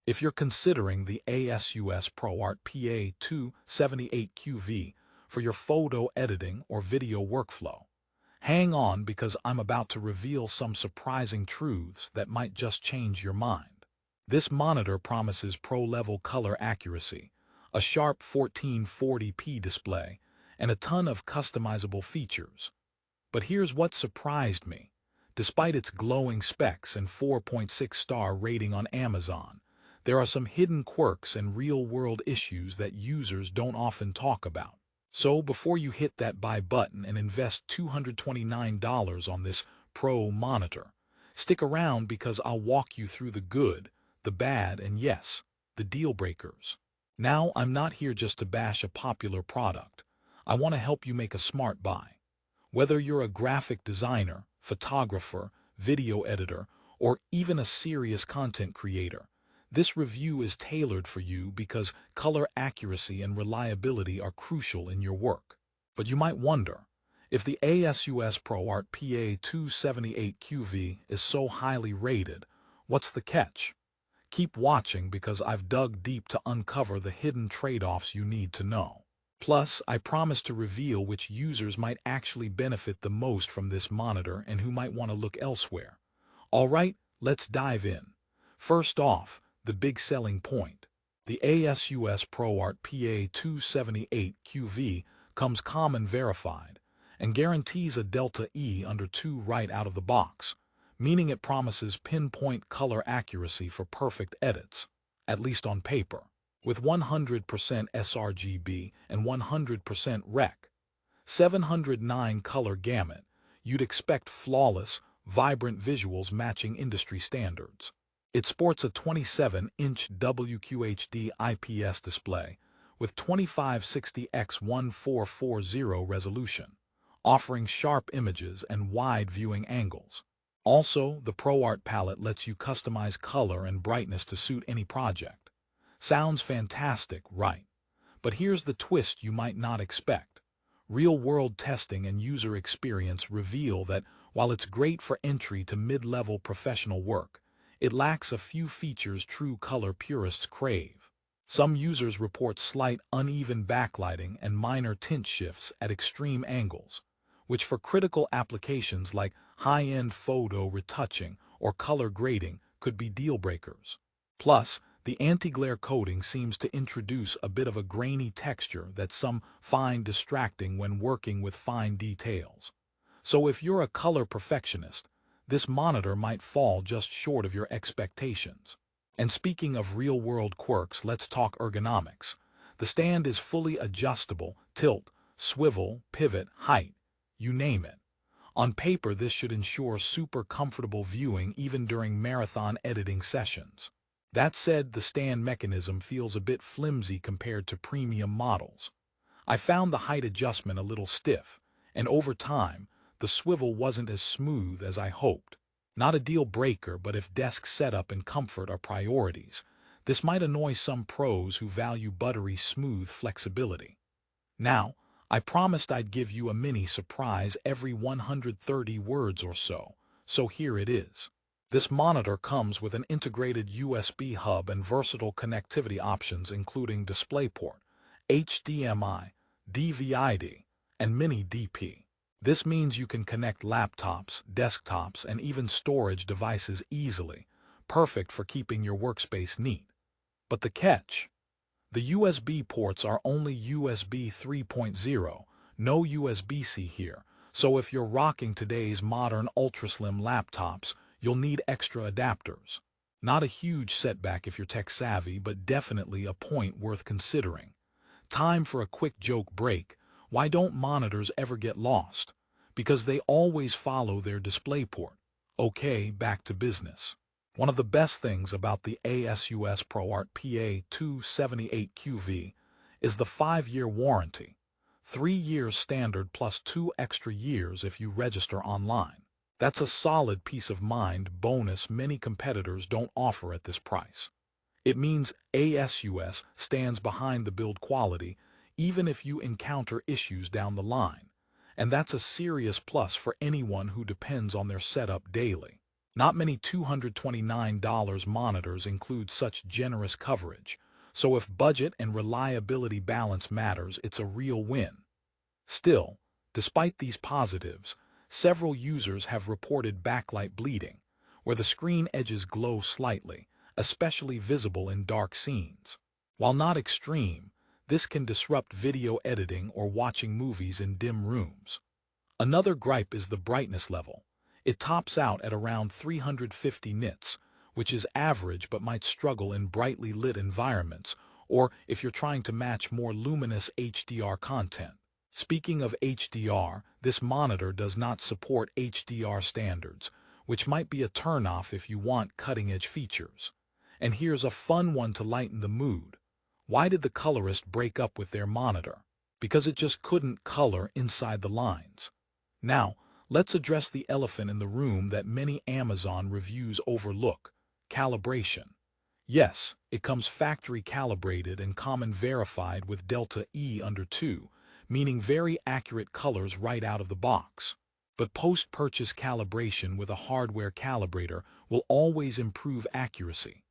If you're considering the ASUS ProArt PA278QV for your photo editing or video workflow, hang on because I'm about to reveal some surprising truths that might just change your mind. This monitor promises pro-level color accuracy, a sharp 1440p display, and a ton of customizable features. But here's what surprised me. Despite its glowing specs and 4.6-star rating on Amazon, there are some hidden quirks and real-world issues that users don't often talk about. So before you hit that buy button and invest $229 on this Pro monitor, stick around because I'll walk you through the good, the bad, and yes, the deal breakers. Now, I'm not here just to bash a popular product. I want to help you make a smart buy. Whether you're a graphic designer, photographer, video editor, or even a serious content creator, this review is tailored for you because color accuracy and reliability are crucial in your work. But you might wonder, if the ASUS ProArt PA278QV is so highly rated, what's the catch? Keep watching because I've dug deep to uncover the hidden trade-offs you need to know. Plus, I promise to reveal which users might actually benefit the most from this monitor and who might want to look elsewhere. Alright, let's dive in. First off, the big selling point. The ASUS ProArt PA278QV comes common verified and guarantees a Delta E under 2 right out of the box, meaning it promises pinpoint color accuracy for perfect edits, at least on paper. With 100% sRGB and 100% rec, 709 color gamut, you'd expect flawless, vibrant visuals matching industry standards. It sports a 27-inch WQHD IPS display with 2560x1440 resolution, offering sharp images and wide viewing angles. Also, the ProArt palette lets you customize color and brightness to suit any project. Sounds fantastic, right? But here's the twist you might not expect. Real-world testing and user experience reveal that while it's great for entry to mid-level professional work, it lacks a few features true color purists crave. Some users report slight uneven backlighting and minor tint shifts at extreme angles, which for critical applications like high-end photo retouching or color grading could be deal breakers. Plus, the anti-glare coating seems to introduce a bit of a grainy texture that some find distracting when working with fine details. So if you're a color perfectionist, this monitor might fall just short of your expectations. And speaking of real-world quirks, let's talk ergonomics. The stand is fully adjustable, tilt, swivel, pivot, height, you name it. On paper, this should ensure super comfortable viewing even during marathon editing sessions. That said, the stand mechanism feels a bit flimsy compared to premium models. I found the height adjustment a little stiff, and over time, the swivel wasn't as smooth as I hoped. Not a deal breaker, but if desk setup and comfort are priorities, this might annoy some pros who value buttery smooth flexibility. Now, I promised I'd give you a mini surprise every 130 words or so, so here it is. This monitor comes with an integrated USB hub and versatile connectivity options including DisplayPort, HDMI, DVI-D, and Mini DP. This means you can connect laptops, desktops, and even storage devices easily, perfect for keeping your workspace neat. But the catch? The USB ports are only USB 3.0, no USB-C here, so if you're rocking today's modern ultra-slim laptops, you'll need extra adapters. Not a huge setback if you're tech-savvy, but definitely a point worth considering. Time for a quick joke break. Why don't monitors ever get lost? Because they always follow their DisplayPort. Okay, back to business. One of the best things about the ASUS ProArt PA278QV is the 5-year warranty. 3 years standard plus 2 extra years if you register online. That's a solid peace of mind bonus many competitors don't offer at this price. It means ASUS stands behind the build quality even if you encounter issues down the line, and that's a serious plus for anyone who depends on their setup daily. Not many $229 monitors include such generous coverage, so if budget and reliability balance matters, it's a real win. Still, despite these positives, several users have reported backlight bleeding, where the screen edges glow slightly, especially visible in dark scenes. While not extreme, this can disrupt video editing or watching movies in dim rooms. Another gripe is the brightness level. It tops out at around 350 nits, which is average but might struggle in brightly lit environments, or if you're trying to match more luminous HDR content. Speaking of HDR, this monitor does not support HDR standards, which might be a turnoff if you want cutting-edge features. And here's a fun one to lighten the mood. Why did the colorist break up with their monitor? Because it just couldn't color inside the lines. Now, let's address the elephant in the room that many Amazon reviews overlook: calibration. Yes, it comes factory calibrated and common verified with delta E under 2, meaning very accurate colors right out of the box. But post-purchase calibration with a hardware calibrator will always improve accuracy.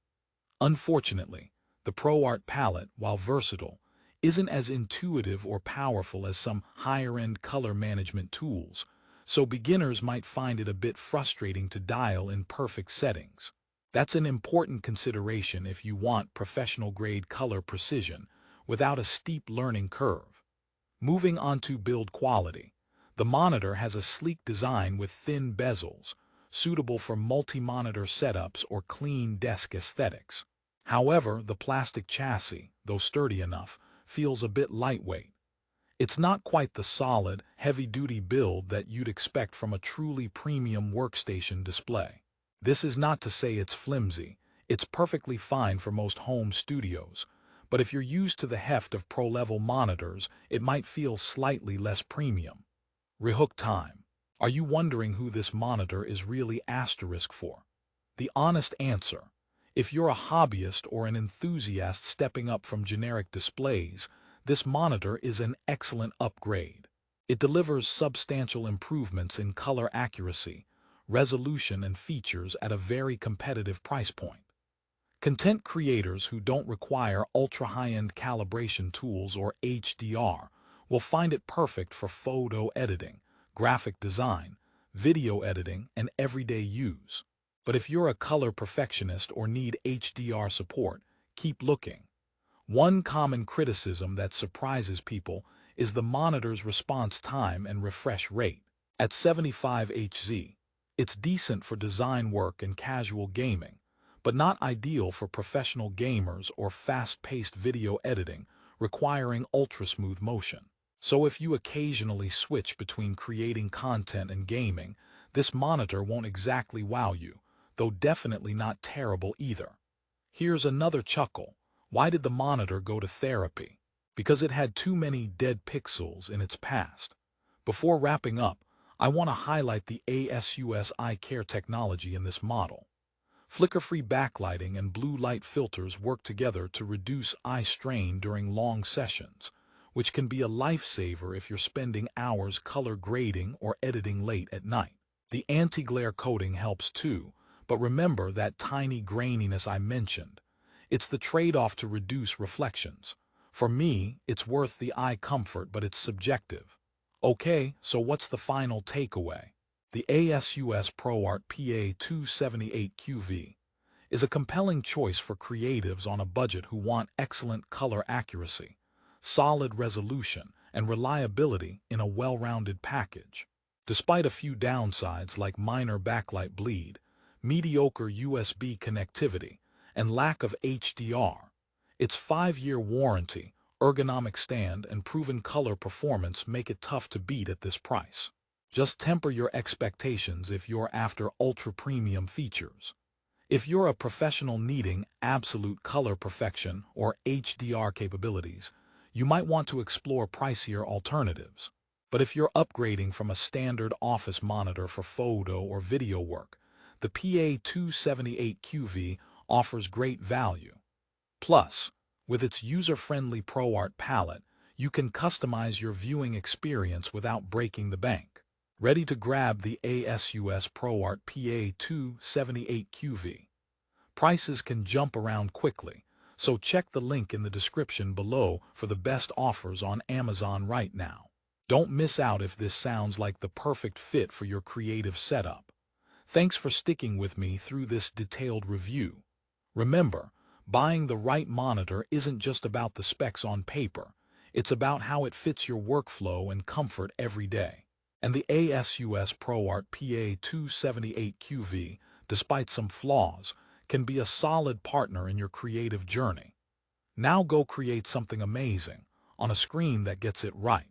Unfortunately, the ProArt palette, while versatile, isn't as intuitive or powerful as some higher-end color management tools, so beginners might find it a bit frustrating to dial in perfect settings. That's an important consideration if you want professional-grade color precision without a steep learning curve. Moving on to build quality, the monitor has a sleek design with thin bezels, suitable for multi-monitor setups or clean desk aesthetics. However, the plastic chassis, though sturdy enough, feels a bit lightweight. It's not quite the solid, heavy-duty build that you'd expect from a truly premium workstation display. This is not to say it's flimsy. It's perfectly fine for most home studios, but if you're used to the heft of pro-level monitors, it might feel slightly less premium. Rehook time. Are you wondering who this monitor is really asterisk for? The honest answer: if you're a hobbyist or an enthusiast stepping up from generic displays, this monitor is an excellent upgrade. It delivers substantial improvements in color accuracy, resolution, and features at a very competitive price point. Content creators who don't require ultra-high-end calibration tools or HDR will find it perfect for photo editing, graphic design, video editing, and everyday use. But if you're a color perfectionist or need HDR support, keep looking. One common criticism that surprises people is the monitor's response time and refresh rate. At 75 Hz, it's decent for design work and casual gaming, but not ideal for professional gamers or fast-paced video editing requiring ultra-smooth motion. So if you occasionally switch between creating content and gaming, this monitor won't exactly wow you, though definitely not terrible either. Here's another chuckle. Why did the monitor go to therapy? Because it had too many dead pixels in its past. Before wrapping up, I want to highlight the ASUS eye care technology in this model. Flicker-free backlighting and blue light filters work together to reduce eye strain during long sessions, which can be a lifesaver if you're spending hours color grading or editing late at night. The anti-glare coating helps too, but remember that tiny graininess I mentioned. It's the trade-off to reduce reflections. For me, it's worth the eye comfort, but it's subjective. Okay, so what's the final takeaway? The ASUS ProArt PA278QV is a compelling choice for creatives on a budget who want excellent color accuracy, solid resolution, and reliability in a well-rounded package. Despite a few downsides like minor backlight bleed, mediocre USB connectivity, and lack of HDR, its 5-year warranty, ergonomic stand, and proven color performance make it tough to beat at this price. Just temper your expectations if you're after ultra-premium features. If you're a professional needing absolute color perfection or HDR capabilities, you might want to explore pricier alternatives. But if you're upgrading from a standard office monitor for photo or video work, the PA278QV offers great value. Plus, with its user-friendly ProArt palette, you can customize your viewing experience without breaking the bank. Ready to grab the ASUS ProArt PA278QV. Prices can jump around quickly, so check the link in the description below for the best offers on Amazon right now. Don't miss out if this sounds like the perfect fit for your creative setup. Thanks for sticking with me through this detailed review. Remember, buying the right monitor isn't just about the specs on paper. It's about how it fits your workflow and comfort every day. And the ASUS ProArt PA278QV, despite some flaws, can be a solid partner in your creative journey. Now go create something amazing on a screen that gets it right.